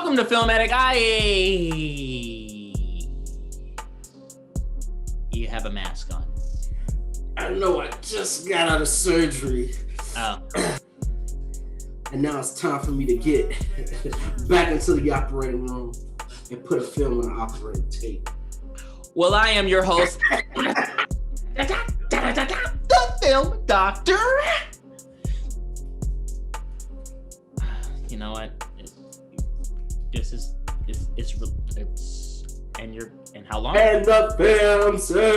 Welcome to Filmatic. You have a mask on. I know, I just got out of surgery. Oh. And now it's time for me to get back into the operating room and put a film on the operating table. Well, I am your host, the Film Doctor. You know what? And how long? And the film surgeon.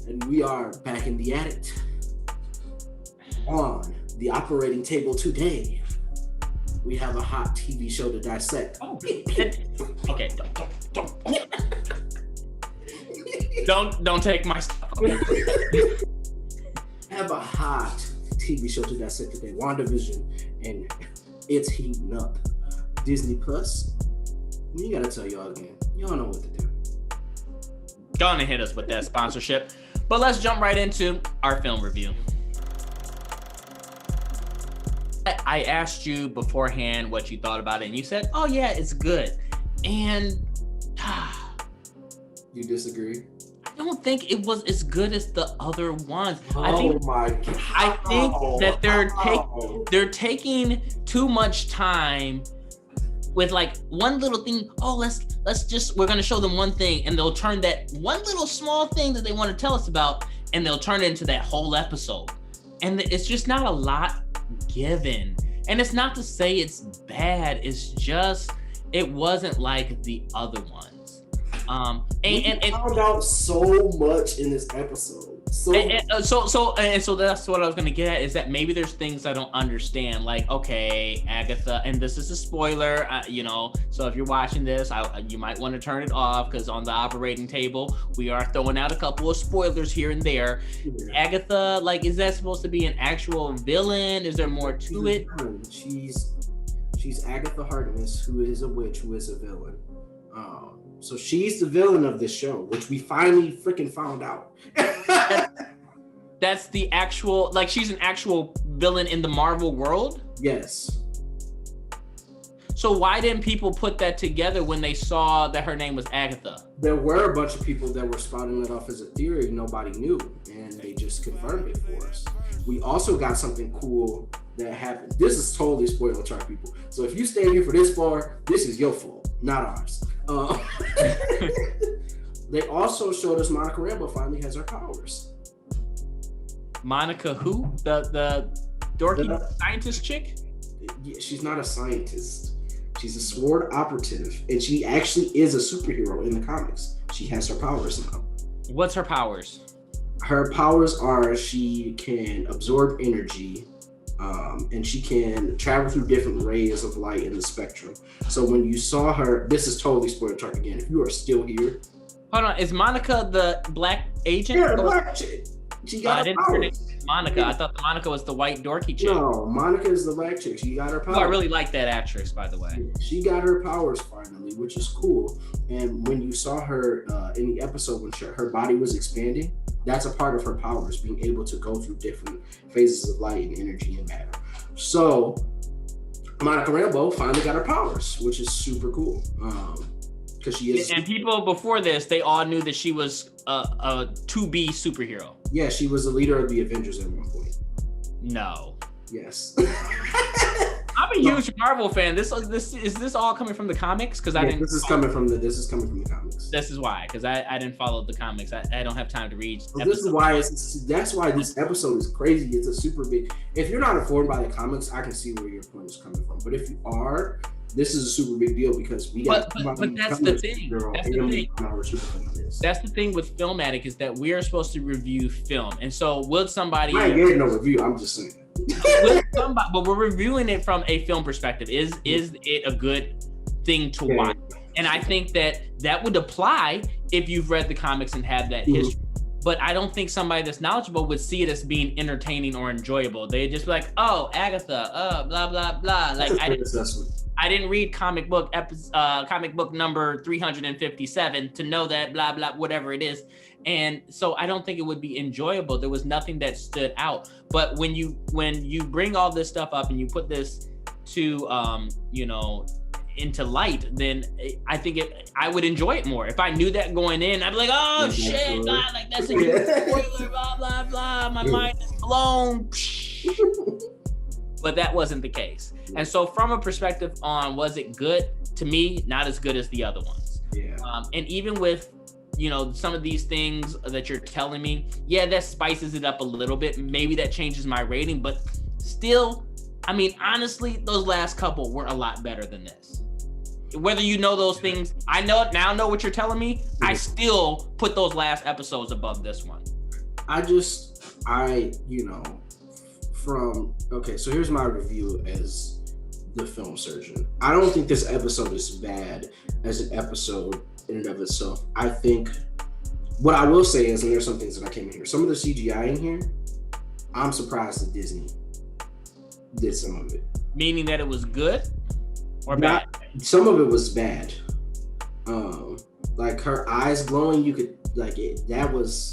And we are back in the attic on the operating table today. We have a hot TV show to dissect. Oh, okay. Don't take my stuff. Have a hot TV show to dissect today. WandaVision, and it's heating up. Disney Plus. We gotta tell y'all again. Y'all know what to do. Gonna hit us with that sponsorship. But let's jump right into our film review. I asked you beforehand what you thought about it, and you said, "Oh yeah, it's good." And you disagree? I don't think it was as good as the other ones. My God! I think that they're taking too much time with like one little thing. Oh, we're gonna show them one thing, and they'll turn that one little small thing that they want to tell us about, and they'll turn it into that whole episode. And it's just not a lot given. And it's not to say it's bad. It's just it wasn't like the other ones. And found out so much in this episode. So that's what I was gonna get at, is that maybe there's things I don't understand. Like, okay, Agatha, and this is a spoiler, so if you're watching this, you might want to turn it off, because on the operating table we are throwing out a couple of spoilers here and there. Yeah. Agatha, like, is that supposed to be an actual villain? Is there more to it? She's Agatha Harkness, who is a witch, who is a villain. So she's the villain of this show, which we finally freaking found out. That's the actual, like, she's an actual villain in the Marvel world? Yes. So why didn't people put that together when they saw that her name was Agatha? There were a bunch of people that were spouting it off as a theory nobody knew, and they just confirmed it for us. We also got something cool that happened. This is totally spoiler chart, people. So if you stay here for this far, this is your fault, not ours. They also showed us Monica Rambeau finally has her powers. Monica who? The dorky scientist chick? Yeah, she's not a scientist. She's a sword operative, and she actually is a superhero in the comics. She has her powers now. What's her powers? Her powers are she can absorb energy, and she can travel through different rays of light in the spectrum. So when you saw her, this is totally spoiler talk again. If you are still here. Hold on, is Monica the black agent? Yeah, the black chick. She got her powers. Monica. I thought Monica was the white dorky chick. No, Monica is the black chick. She got her powers. Oh, I really like that actress, by the way. Yeah, she got her powers finally, which is cool. And when you saw her in the episode when her body was expanding, that's a part of her powers, being able to go through different phases of light and energy and matter. So Monica Rambeau finally got her powers, which is super cool. Because she is. And people before this, they all knew that she was a to-be superhero. Yeah, she was the leader of the Avengers at one point. No. Yes. I'm a huge Marvel fan. Is this all coming from the comics? Because This is coming from the comics. This is why, because I didn't follow the comics. I don't have time to read. So this is why that's why this episode is crazy. It's a super big. If you're not informed by the comics, I can see where your point is coming from. But if you are, this is a super big deal because we got. But that's the thing. That's the thing with Filmatic, is that we are supposed to review film, and so will somebody? I ain't getting no review. I'm just saying. But we're reviewing it from a film perspective. Is it a good thing to watch? And I think that would apply if you've read the comics and have that history. But I don't think somebody that's knowledgeable would see it as being entertaining or enjoyable. They'd just be like, "Oh, Agatha, blah blah blah." Like, I didn't read comic book number 357 to know that blah blah whatever it is, and so I don't think it would be enjoyable. There was nothing that stood out. But when you bring all this stuff up and you put this to into light, then I think I would enjoy it more. If I knew that going in, I'd be like, oh shit, God, like that's a huge spoiler, blah blah blah. My mind is blown. But that wasn't the case. And so from a perspective on was it good, to me, not as good as the other ones. Yeah. And even with, some of these things that you're telling me, yeah, that spices it up a little bit. Maybe that changes my rating, but still, I mean, honestly, those last couple were a lot better than this. Whether you know those things, I know what you're telling me, I still put those last episodes above this one. So here's my review as the film surgeon. I don't think this episode is bad as an episode in and of itself. I think what I will say is, and there's some things that I came in here, some of the CGI in here, I'm surprised that Disney did some of it. Meaning that it was good or bad? Some of it was bad. Like her eyes glowing, you could that was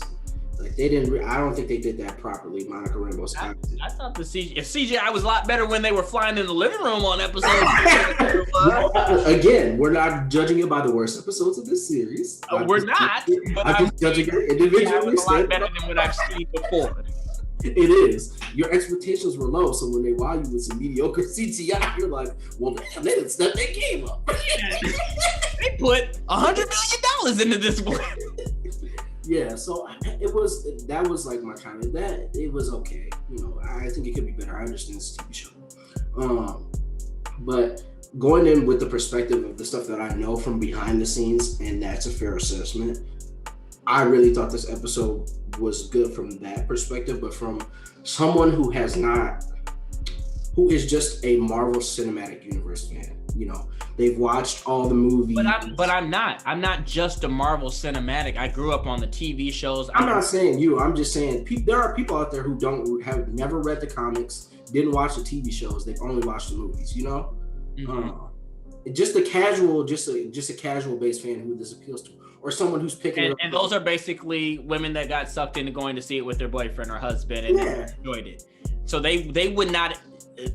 like they didn't. I don't think they did that properly. Monica Rambeau's I thought the CGI was a lot better when they were flying in the living room on episodes. Again, we're not judging it by the worst episodes of this series. We're not. I'm just judging it individually. It's a lot better than what I've seen before. It is. Your expectations were low, so when they wow you with some mediocre CGI, you're like, well, damn, they didn't step their game up. They put $100 million into this one. Yeah, so that was like my comment. That it was okay. I think it could be better. I understand it's a TV show. But going in with the perspective of the stuff that I know from behind the scenes, and that's a fair assessment, I really thought this episode was good from that perspective, but from someone who is just a Marvel Cinematic Universe fan, they've watched all the movies. But I'm not just a Marvel Cinematic. I grew up on the TV shows. I'm not saying you. I'm just saying there are people out there who have never read the comics, didn't watch the TV shows. They've only watched the movies. Just a casual based fan who this appeals to, or someone who's picking it up. And those are basically women that got sucked into going to see it with their boyfriend or husband and enjoyed it. So they would not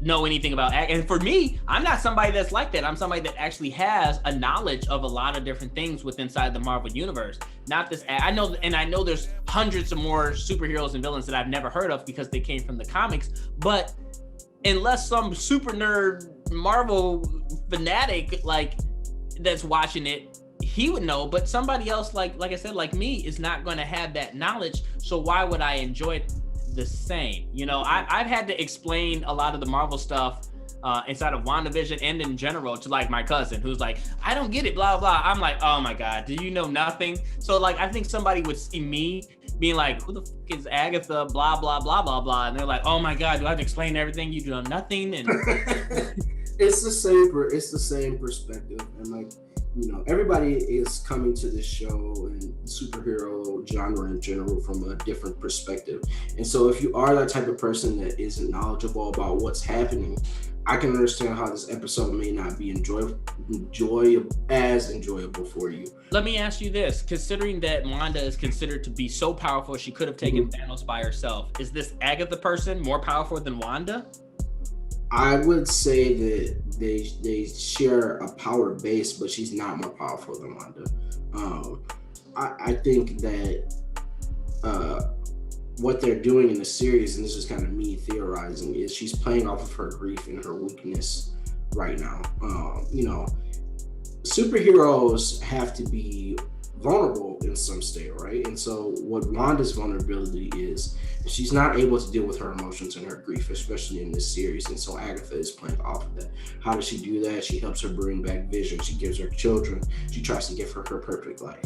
know anything about and for me, I'm not somebody that's like that. I'm somebody that actually has a knowledge of a lot of different things inside the Marvel universe. Not this. I know there's hundreds of more superheroes and villains that I've never heard of because they came from the comics. But unless some super nerd Marvel fanatic that's watching it, he would know. But somebody else, like I said, like me, is not going to have that knowledge. So why would I enjoy it the same? I've had to explain a lot of the Marvel stuff inside of WandaVision and in general to my cousin who's like, I don't get it, blah blah. I'm like, oh my god, do you know nothing? So I think somebody would see me being like, who the fuck is Agatha, blah blah blah blah blah, and they're like, oh my god, do I have to explain everything? You know nothing. And it's the same perspective, and everybody is coming to this show and superhero genre in general from a different perspective. And so if you are that type of person that isn't knowledgeable about what's happening, I can understand how this episode may not be enjoyable for you. Let me ask you this, considering that Wanda is considered to be so powerful, she could have taken Thanos by herself. Is this Agatha person more powerful than Wanda? I would say that they share a power base, but she's not more powerful than Wanda. I think that what they're doing in the series, and this is kind of me theorizing, is she's playing off of her grief and her weakness right now. Superheroes have to be vulnerable in some state, right? And so what Wanda's vulnerability is, she's not able to deal with her emotions and her grief, especially in this series. And so Agatha is playing off of that. How does she do that? She helps her bring back Vision. She gives her children. She tries to give her perfect life.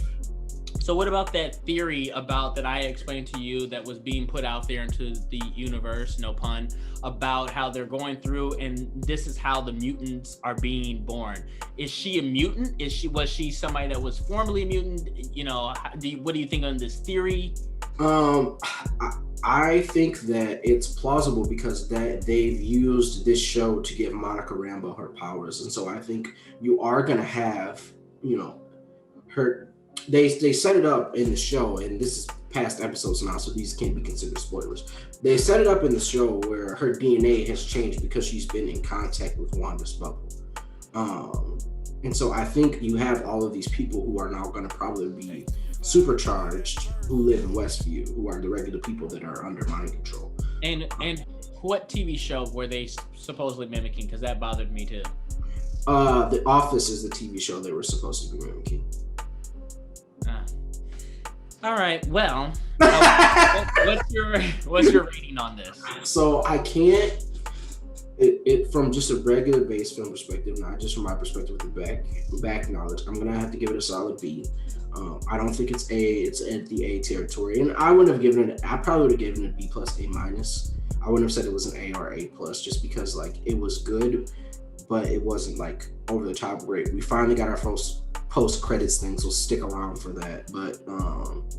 So what about that theory that I explained to you that was being put out there into the universe, no pun, about how they're going through and this is how the mutants are being born? Is she a mutant? Was she somebody that was formerly a mutant? What do you think on this theory? I think that it's plausible because that they've used this show to give Monica Rambeau her powers, and so I think you are gonna have, you know, her. They set it up in the show, and this is past episodes now, so these can't be considered spoilers. They set it up in the show where her DNA has changed because she's been in contact with Wanda's bubble. And so I think you have all of these people who are now going to probably be supercharged, who live in Westview, who are the regular people that are under mind control. And what TV show were they supposedly mimicking? Because that bothered me too. The Office is the TV show they were supposed to be mimicking. All right. Well, what's your rating on this? So I can't. It from just a regular base film perspective, not just from my perspective with the back knowledge, I'm gonna have to give it a solid B. I don't think it's A. It's at the A territory, and I wouldn't have given it. I probably would have given it B plus, A minus. I wouldn't have said it was an A or A plus, just because like it was good, but it wasn't like over the top great. We finally got our first post credits thing, so stick around for that. But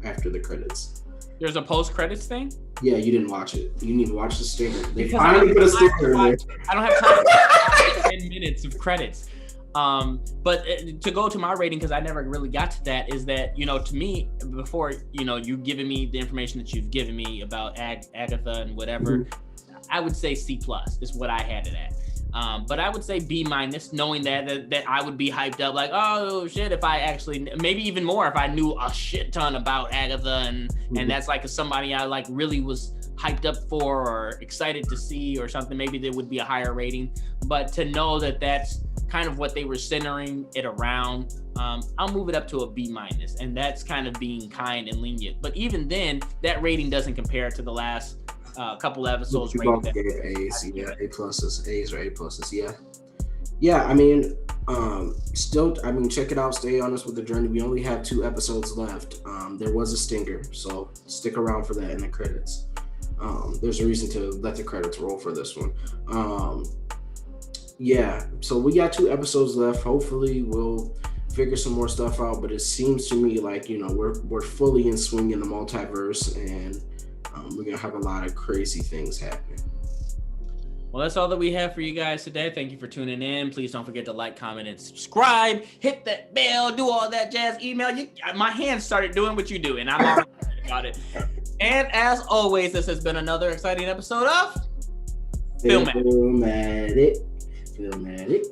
after the credits. There's a post-credits thing? Yeah, you didn't watch it. You need to watch the stinger. They Because finally put a stinger in there. I don't have time to watch 10 minutes of credits. But to go to my rating, because I never really got to that, is that, you know, to me, before, you know, you've given me the information that you've given me about Agatha and whatever, I would say C plus is what I had it at. But I would say B minus, knowing that I would be hyped up, like, oh shit, if I actually, maybe even more if I knew a shit ton about Agatha and that's like somebody I like really was hyped up for or excited to see or something, maybe there would be a higher rating. But to know that that's kind of what they were centering it around, I'll move it up to a B minus, and that's kind of being kind and lenient. But even then, that rating doesn't compare to the last couple episodes. You both gave A's, yeah, A pluses, A's or A pluses, yeah. I mean, check it out. Stay honest with the journey. We only have 2 episodes left. There was a stinger, so stick around for that in the credits. There's a reason to let the credits roll for this one. Yeah, so we got 2 episodes left. Hopefully, we'll figure some more stuff out. But it seems to me like, you know, we're fully in swing in the multiverse, and we're gonna have a lot of crazy things happening. Well, that's all that we have for you guys today. Thank you for tuning in. Please don't forget to like, comment, and subscribe. Hit that bell, do all that jazz. Email you. My hands started doing what you do, and I'm already excited about it. And as always, this has been another exciting episode of Filmatic. Filmatic.